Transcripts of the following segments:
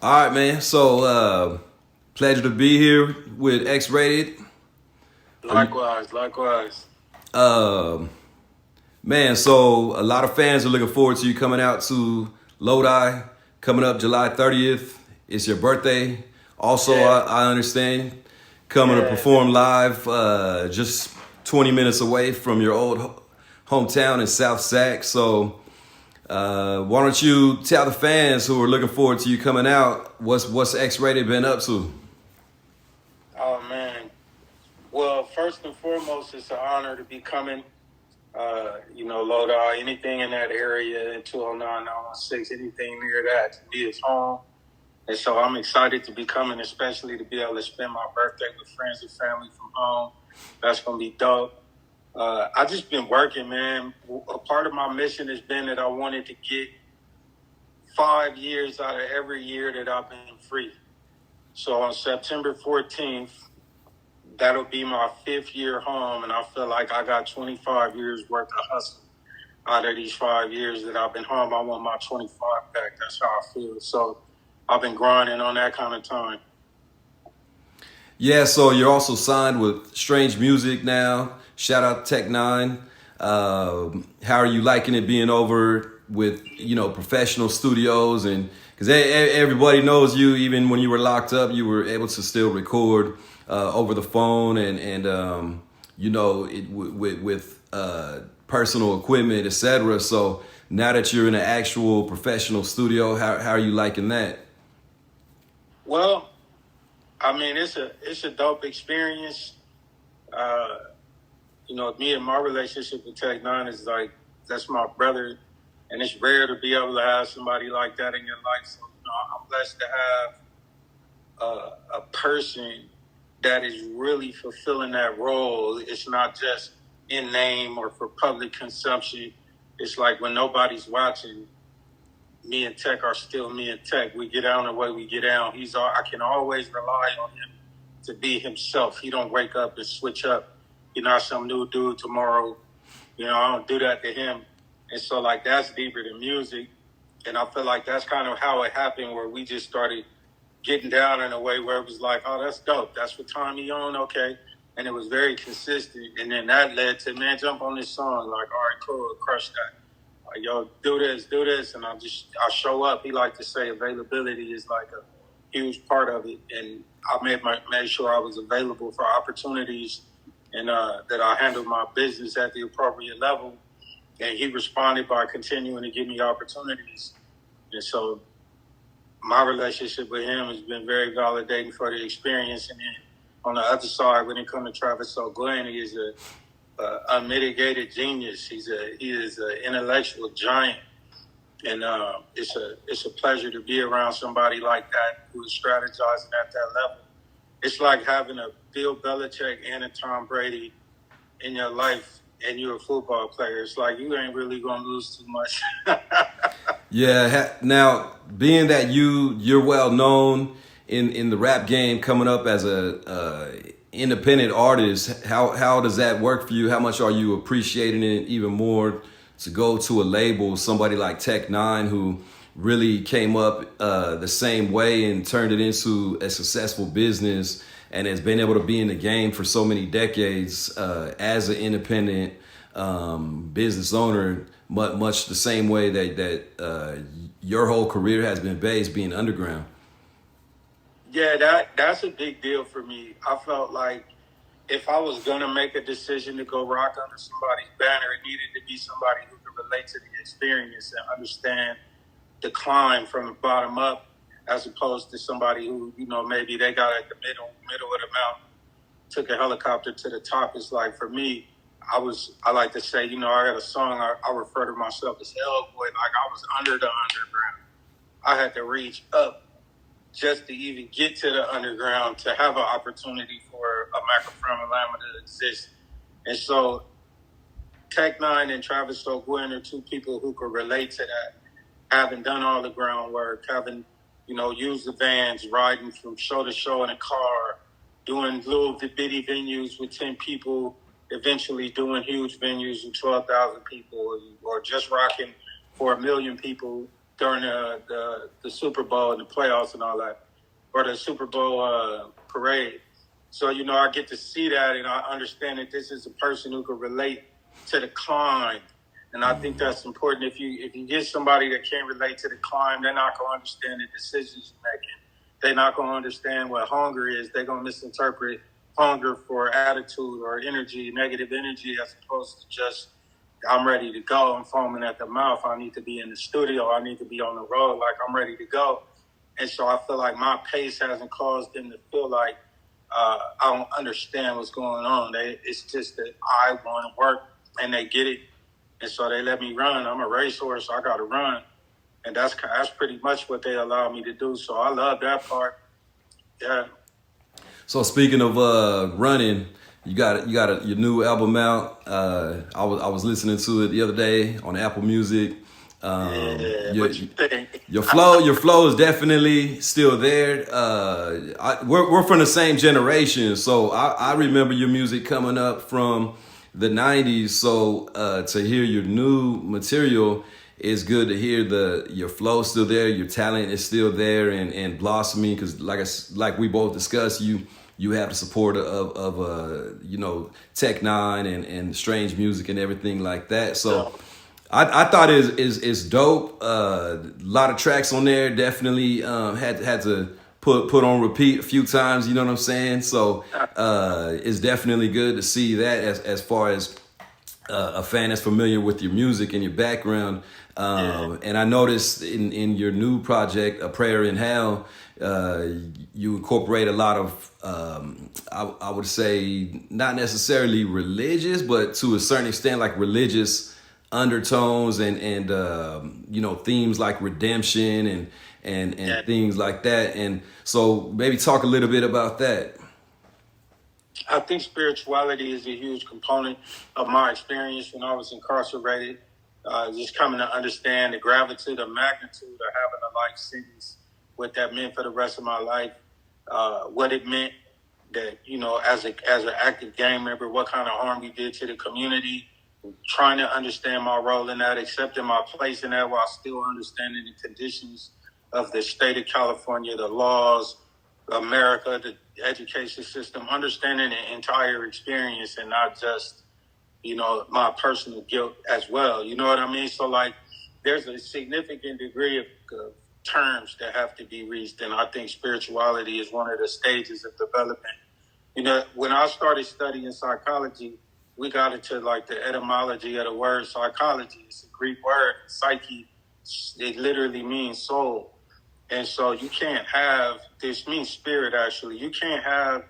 All right, man. So, pleasure to be here with X Rated. Likewise. Um, Man, so a lot of fans are looking forward to you coming out to Lodi, coming up July 30th. It's your birthday. Also, Yeah, I understand, coming to yeah. perform live just 20 minutes away from your old hometown in South Sac. So, why don't you tell the fans who are looking forward to you coming out, what's X Rated been up to? Oh man. Well, first and foremost, it's an honor to be coming. Lodi, anything in that area, in 209, 916, anything near that, to me is home. And so I'm excited to be coming, especially to be able to spend my birthday with friends and family from home. That's gonna be dope. I just been working, man. A part of my mission has been that I wanted to get 5 years out of every year that I've been free. So on September 14th, that'll be my 5th year home, and I feel like I got 25 years worth of hustle out of these 5 years that I've been home. I want my 25 back. That's how I feel. So I've been grinding on that kind of time. Yeah, so you're also signed with Strange Music now. Shout out Tech N9ne. How are you liking it being over with professional studios, and because everybody knows you, even when you were locked up, you were able to still record over the phone and with personal equipment, etc. So now that you're in an actual professional studio, how are you liking that? Well, I mean, it's a dope experience. Me and my relationship with Tech N9ne is like, that's my brother, and it's rare to be able to have somebody like that in your life. So, I'm blessed to have a person that is really fulfilling that role. It's not just in name or for public consumption. It's like when nobody's watching, me and Tech are still me and Tech. We get down the way we get down. I can always rely on him to be himself. He don't wake up and switch up. You're not some new dude tomorrow. I don't do that to him. And so like that's deeper than music. And I feel like that's kind of how it happened, where we just started getting down in a way where it was like, oh, that's dope. That's what time you on, okay. And it was very consistent. And then that led to, man, jump on this song. Like, all right, cool, crush that. Like, yo, do this. And I show up. He liked to say availability is like a huge part of it. And I made sure I was available for opportunities, and that I handled my business at the appropriate level. And he responded by continuing to give me opportunities. And so my relationship with him has been very validating for the experience. And then on the other side, when it comes to Travis Glenn, he is a unmitigated genius. He is an intellectual giant. And it's a pleasure to be around somebody like that who is strategizing at that level. It's like having a Bill Belichick and a Tom Brady in your life, and you're a football player. It's like you ain't really gonna lose too much. Yeah. Now, being that you're well known in the rap game, coming up as a independent artist, how does that work for you? How much are you appreciating it even more to go to a label, somebody like Tech N9ne, who really came up the same way and turned it into a successful business and has been able to be in the game for so many decades as an independent business owner, much the same way that your whole career has been based being underground? Yeah, that's a big deal for me. I felt like if I was gonna make a decision to go rock under somebody's banner, it needed to be somebody who could relate to the experience and understand the climb from the bottom up, as opposed to somebody who, maybe they got at the middle of the mountain, took a helicopter to the top. It's like, for me, I like to say, I got a song, I refer to myself as Hellboy, like I was under the underground. I had to reach up just to even get to the underground to have an opportunity for a microphone and lama to exist. And so Tech N9ne and Travis Glenn are two people who could relate to that, having done all the groundwork, having, used the vans, riding from show to show in a car, doing little bitty venues with 10 people, eventually doing huge venues with 12,000 people, or just rocking for 1 million people. during the Super Bowl and the playoffs and all that, or the Super Bowl parade. So, I get to see that, and I understand that this is a person who can relate to the climb. And I think that's important. If you get somebody that can't relate to the climb, they're not going to understand the decisions you're making. They're not going to understand what hunger is. They're going to misinterpret hunger for attitude or energy, negative energy, as opposed to just, I'm ready to go. I'm foaming at the mouth. I need to be in the studio. I need to be on the road. Like, I'm ready to go. And so I feel like my pace hasn't caused them to feel like I don't understand what's going on. It's just that I want to work, and they get it. And so they let me run. I'm a racehorse, so I got to run. And that's pretty much what they allow me to do. So I love that part. Yeah. So speaking of running, you got your new album out. I was listening to it the other day on Apple Music. What you think? Your flow is definitely still there. We're from the same generation, so I remember your music coming up from the 90s. So to hear your new material, it's good to hear your flow still there, your talent is still there and blossoming. Because like we both discussed, you have the support of Tech N9ne and Strange Music and everything like that. So I thought it's dope. A lot of tracks on there. Definitely had to put on repeat a few times. You know what I'm saying? So it's definitely good to see that as far as a fan that's familiar with your music and your background. And I noticed in your new project, A Prayer in Hell, you incorporate a lot of, I would say, not necessarily religious, but to a certain extent, like religious undertones and themes like redemption and things like that. And so maybe talk a little bit about that. I think spirituality is a huge component of my experience when I was incarcerated. Just coming to understand the gravity, the magnitude of having a life sentence, what that meant for the rest of my life, what it meant that, as an active gang member, what kind of harm we did to the community, trying to understand my role in that, accepting my place in that while still understanding the conditions of the state of California, the laws, America, the education system, understanding the entire experience and not just, my personal guilt as well. You know what I mean? So, like, there's a significant degree of terms that have to be reached, and I think spirituality is one of the stages of development. When I started studying psychology, we got into, like, the etymology of the word psychology. It's a Greek word, psyche. It literally means soul. And so you can't have, this means spirit, actually. You can't have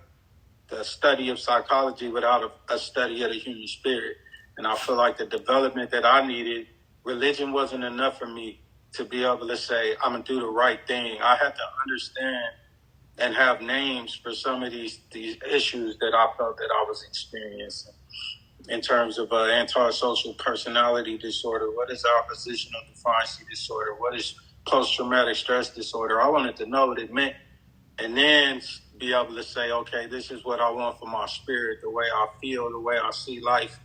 the study of psychology without a study of the human spirit. And I feel like the development that I needed, religion wasn't enough for me to be able to say, I'm going to do the right thing. I had to understand and have names for some of these issues that I felt that I was experiencing. In terms of antisocial personality disorder, what is oppositional defiance disorder? What is post-traumatic stress disorder? I wanted to know what it meant and then be able to say, okay, this is what I want for my spirit, the way I feel, the way I see life,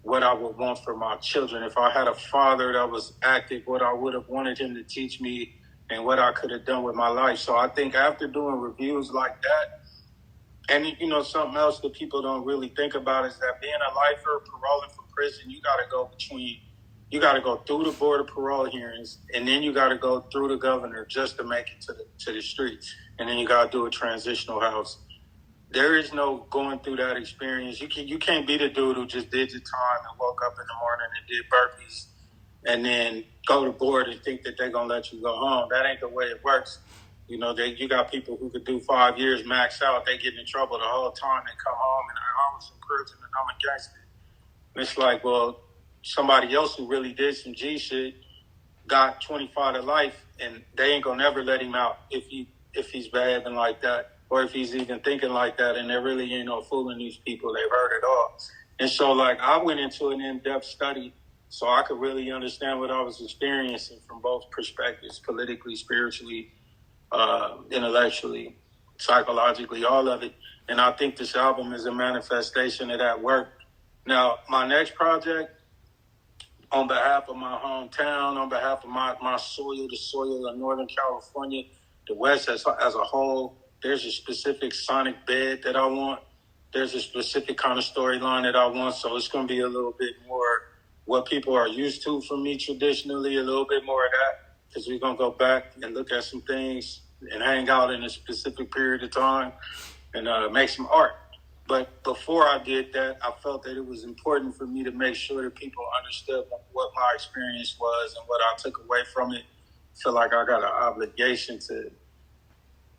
what I would want for my children. If I had a father that was active, what I would have wanted him to teach me and what I could have done with my life. So I think after doing reviews like that, and, something else that people don't really think about is that being a lifer, paroling from prison, you got to go through the board of parole hearings, and then you got to go through the governor just to make it to the streets. And then you got to do a transitional house. There is no going through that experience. You can't be the dude who just did your time and woke up in the morning and did burpees and then go to board and think that they're going to let you go home. That ain't the way it works. You got people who could do 5 years max out. They get in trouble the whole time. They come home and I was in prison and I'm a gangster. And it's like, well, somebody else who really did some G shit got 25 to life, and they ain't gonna never let him out if he's behaving like that, or if he's even thinking like that. And there really ain't no fooling these people. They've heard it all. And so, like, I went into an in-depth study so I could really understand what I was experiencing from both perspectives, politically, spiritually, intellectually, psychologically, all of it. And I think this album is a manifestation of that work. Now, my next project, on behalf of my hometown, on behalf of my soil, the soil of Northern California, the West as a whole. There's a specific sonic bed that I want. There's a specific kind of storyline that I want. So it's going to be a little bit more what people are used to from me traditionally, a little bit more of that, because we're going to go back and look at some things and hang out in a specific period of time and make some art. But before I did that, I felt that it was important for me to make sure that people understood what my experience was and what I took away from it. I feel like I got an obligation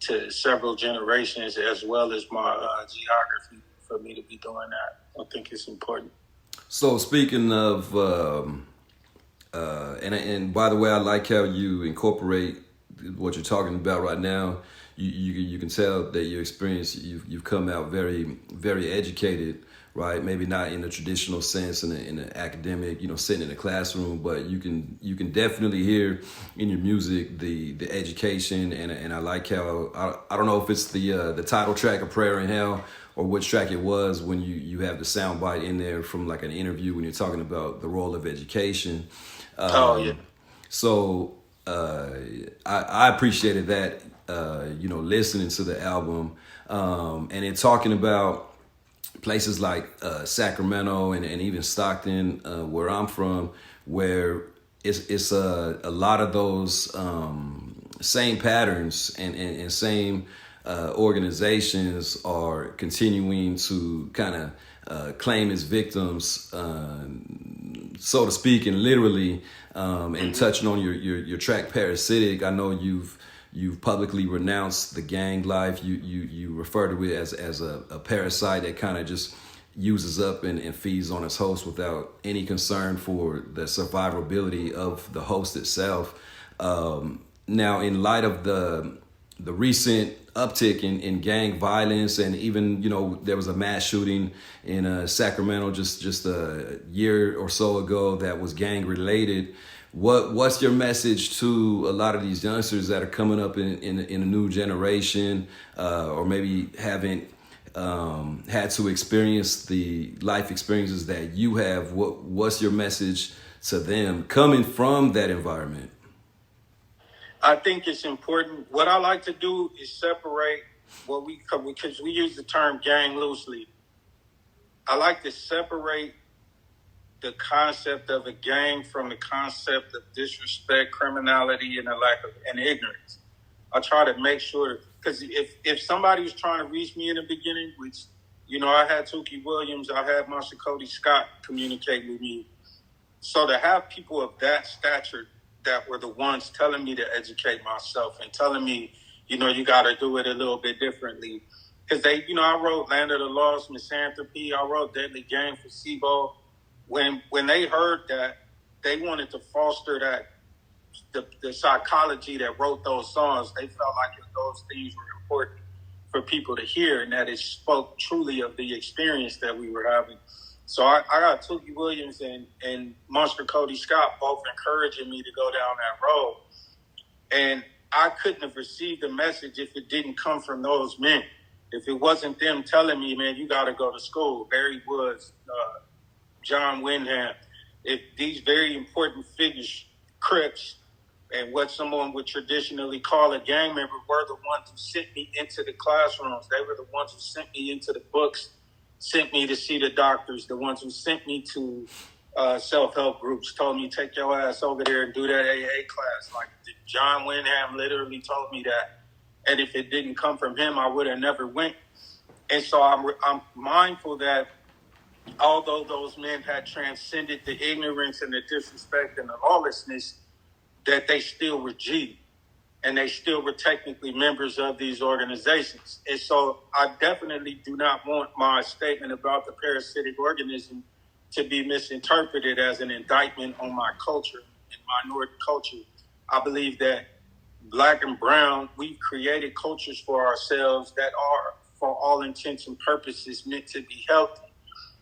to several generations as well as my geography for me to be doing that. I think it's important. So speaking of, and by the way, I like how you incorporate what you're talking about right now. You can tell that your experience, you've come out very, very educated, right? Maybe not in the traditional sense in the academic, sitting in a classroom, but you can definitely hear in your music the education, and I like how I don't know if it's the title track of Prayer in Hell or which track it was when you have the sound bite in there from like an interview when you're talking about the role of education. Yeah. So I appreciated that. Listening to the album, and then talking about places like Sacramento and even Stockton, where I'm from, where it's a lot of those same patterns and same organizations are continuing to kind of claim as victims, so to speak, and literally, and touching on your track Parasitic. I know you've publicly renounced the gang life. You refer to it as a parasite that kind of just uses up and feeds on its host without any concern for the survivability of the host itself. Now, in light of the recent uptick in gang violence, and even there was a mass shooting in Sacramento just a year or so ago that was gang related. What's your message to a lot of these youngsters that are coming up in a new generation, or maybe haven't had to experience the life experiences that you have? What's your message to them coming from that environment? I think it's important. What I like to do is separate because we use the term gang loosely. I like to separate the concept of a gang from the concept of disrespect, criminality, and a lack of and ignorance. I try to make sure, because if somebody was trying to reach me in the beginning, which I had Tukey Williams, I had Master Cody Scott communicate with me. So to have people of that stature that were the ones telling me to educate myself and telling me, you got to do it a little bit differently. Because I wrote Land of the Lost, Misanthropy, I wrote Deadly Game for SIBO. When they heard that, they wanted to foster that the psychology that wrote those songs. They felt like those things were important for people to hear, and that it spoke truly of the experience that we were having. So I got Tukey Williams and Monster Cody Scott both encouraging me to go down that road. And I couldn't have received the message if it didn't come from those men. If it wasn't them telling me, man, you got to go to school. Barry Woods, John Wyndham, if these very important figures, Crips, and what someone would traditionally call a gang member, were the ones who sent me into the classrooms. They were the ones who sent me into the books, sent me to see the doctors, the ones who sent me to self-help groups, told me, take your ass over there and do that AA class. Like John Wyndham literally told me that. And if it didn't come from him, I would have never went. And so I'm mindful that although those men had transcended the ignorance and the disrespect and the lawlessness, that they still were G, and they still were technically members of these organizations. And so I definitely do not want my statement about the parasitic organism to be misinterpreted as an indictment on my culture and minority culture. I believe that Black and brown, we've created cultures for ourselves that are, for all intents and purposes, meant to be healthy.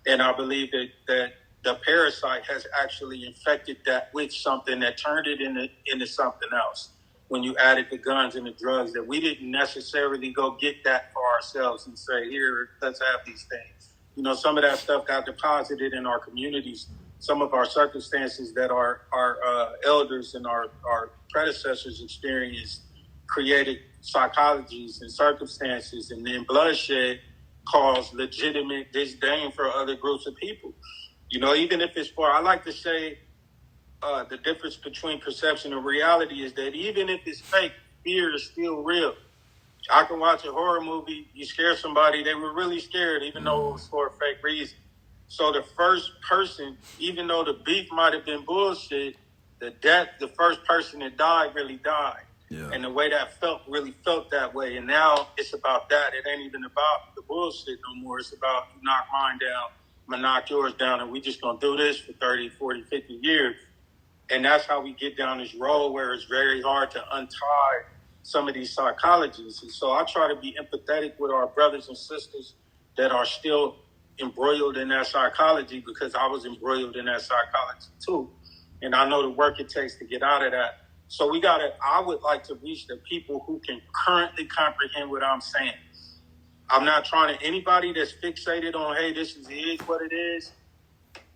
And I believe that the parasite has actually infected that with something that turned it into something else. When you added the guns and the drugs, that we didn't necessarily go get that for ourselves and say, here, let's have these things. Some of that stuff got deposited in our communities some of our circumstances that our elders and our predecessors experienced created psychologies and circumstances, and then bloodshed caused legitimate disdain for other groups of people. You know, even if it's I like to say the difference between perception and reality is that even if it's fake, fear is still real. I can watch a horror movie, you scare somebody, they were really scared, even though it was for a fake reason. So the first person, even though the beef might have been bullshit, the first person that died really died. Yeah. And the way that really felt that way. And now it's about that. It ain't even about the bullshit no more. It's about you knock mine down, I'm going to knock yours down, and we just going to do this for 30, 40, 50 years. And that's how we get down this road where it's very hard to untie some of these psychologies. And so I try to be empathetic with our brothers and sisters that are still embroiled in that psychology, because I was embroiled in that psychology too. And I know the work it takes to get out of that. So I would like to reach the people who can currently comprehend what I'm saying. I'm not trying to, anybody that's fixated on, hey, this is what it is.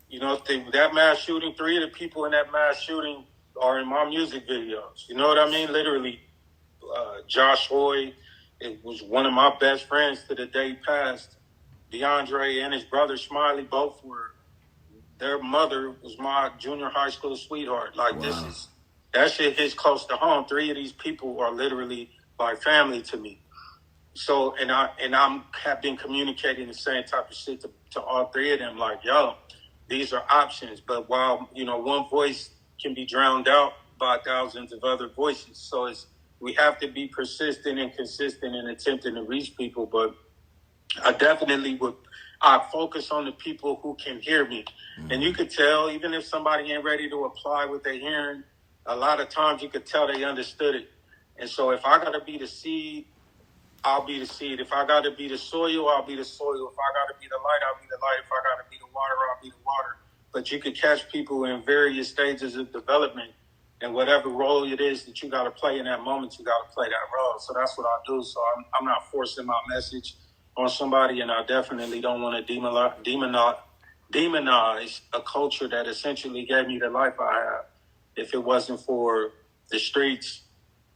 You know, that mass shooting, 3 of the people in that mass shooting are in my music videos. You know what I mean? Literally, Josh Hoy, it was one of my best friends to the day he passed. DeAndre and his brother Smiley, both their mother was my junior high school sweetheart. Like, wow. That shit hits close to home. 3 of these people are literally like family to me. So, and I have been communicating the same type of shit to all 3 of them. Like, yo, these are options. But while, you know, one voice can be drowned out by thousands of other voices. So we have to be persistent and consistent in attempting to reach people. But I definitely I focus on the people who can hear me. Mm-hmm. And you could tell, even if somebody ain't ready to apply what they're hearing, a lot of times you could tell they understood it. And so if I got to be the seed, I'll be the seed. If I got to be the soil, I'll be the soil. If I got to be the light, I'll be the light. If I got to be the water, I'll be the water. But you could catch people in various stages of development, and whatever role it is that you got to play in that moment, you got to play that role. So that's what I do. So I'm not forcing my message on somebody, and I definitely don't want to demonize a culture that essentially gave me the life I have. If it wasn't for the streets,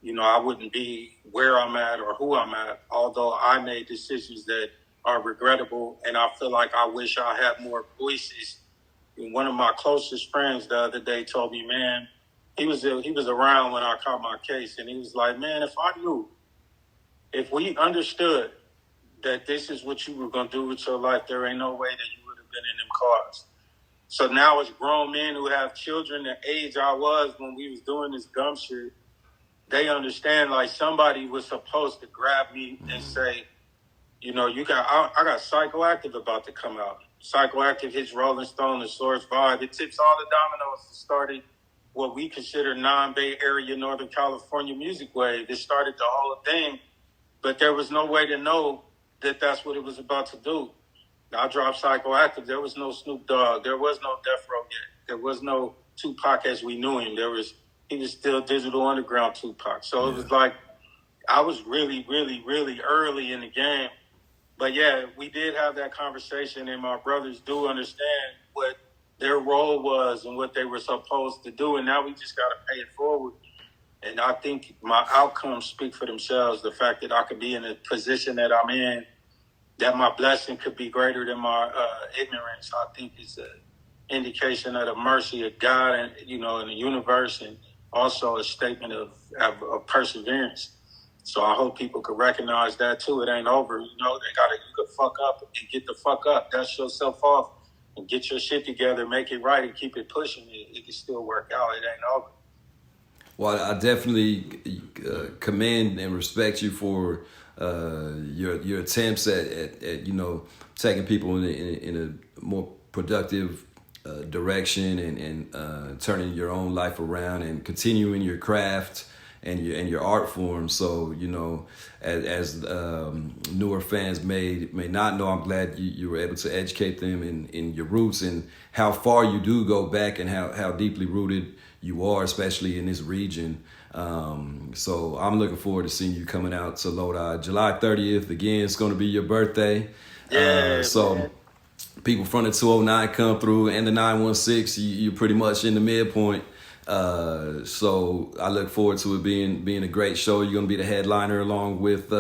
you know, I wouldn't be where I'm at or who I'm at, although I made decisions that are regrettable, and I feel like I wish I had more voices. And one of my closest friends the other day told me, man, he was around when I caught my case, and he was like, man, if we understood that this is what you were going to do with your life, there ain't no way that you would have been in them cars. So now as grown men who have children the age I was when we was doing this dumb shit, they understand, like, somebody was supposed to grab me and say, you know, I got Psychoactive about to come out. Psychoactive hits Rolling Stone, the Source Vibe. It tips all the dominoes that started what we consider non-Bay Area Northern California music wave. It started the whole thing, but there was no way to know that that's what it was about to do. I dropped Psychoactive. There was no Snoop Dogg. There was no Death Row yet. There was no Tupac as we knew him. He was still Digital Underground Tupac. So It was like I was really, really, really early in the game. But yeah, we did have that conversation, and my brothers do understand what their role was and what they were supposed to do. And now we just got to pay it forward. And I think my outcomes speak for themselves. The fact that I could be in a position that I'm in, that my blessing could be greater than my ignorance, I think is an indication of the mercy of God and, you know, in the universe, and also a statement of perseverance. So I hope people could recognize that too. It ain't over. You know, you could fuck up and get the fuck up. Dust yourself off and get your shit together, make it right, and keep it pushing. It can still work out. It ain't over. Well, I definitely commend and respect you for your attempts at you know, taking people in a more productive direction and turning your own life around and continuing your craft and your art form. So, you know, as newer fans may not know, I'm glad you were able to educate them in your roots and how far you do go back and how deeply rooted you are, especially in this region. So I'm looking forward to seeing you coming out to Lodi. July 30th, again, it's going to be your birthday. Yeah, so man. people from the 209 come through and the 916, you're pretty much in the midpoint. So I look forward to it being a great show. You're going to be the headliner along with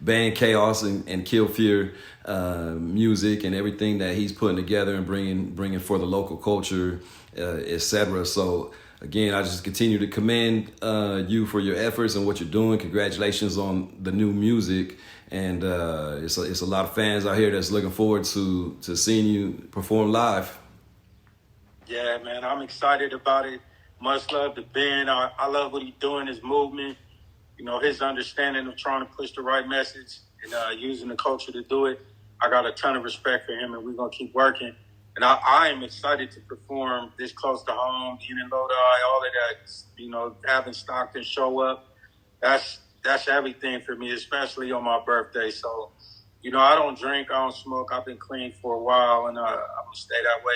Ben Kaos and Kill Fear music and everything that he's putting together and bringing for the local culture, etc. So again, I just continue to commend you for your efforts and what you're doing. Congratulations on the new music. And it's a lot of fans out here that's looking forward to seeing you perform live. Yeah, man, I'm excited about it. Much love to Ben. I love what he's doing, his movement, you know, his understanding of trying to push the right message and using the culture to do it. I got a ton of respect for him, and we're going to keep working. And I am excited to perform this close to home, being in Lodi, all of that, you know, having Stockton show up. That's everything for me, especially on my birthday. So, you know, I don't drink, I don't smoke. I've been clean for a while, and I'm going to stay that way.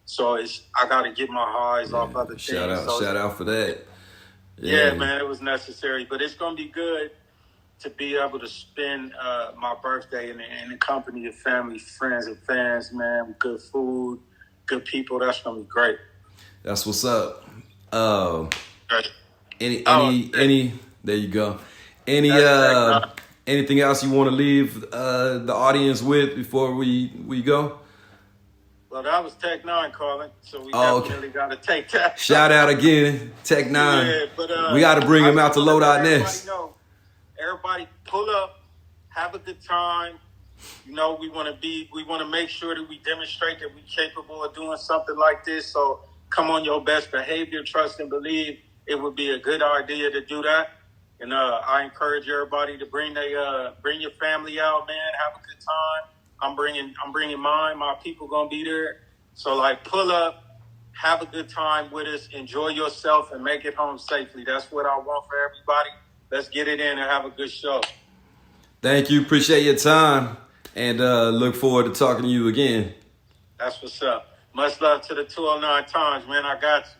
So I got to get my highs off other things. Shout out for that. Yeah, man, it was necessary. But it's going to be good to be able to spend my birthday in the company of family, friends, and fans, man, with good food, good people. That's going to be great. That's what's up. Any there you go. Anything else you want to leave the audience with before we go? Well, that was Tech N9ne calling, so we definitely got to take that. Shout out again, Tech N9ne. Yeah, but we got to bring him out to Lodi next. Everybody pull up, have a good time. You know, we want to make sure that we demonstrate that we're capable of doing something like this. So come on your best behavior, trust and believe. It would be a good idea to do that. And I encourage everybody to bring your family out, man. Have a good time. I'm bringing mine. My people gonna be there. So like, pull up, have a good time with us, enjoy yourself, and make it home safely. That's what I want for everybody. Let's get it in and have a good show. Thank you. Appreciate your time, and look forward to talking to you again. That's what's up. Much love to the 209 Times, man. I got you.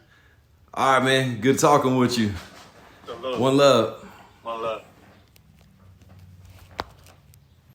All right, man. Good talking with you. Salute. One love. One love.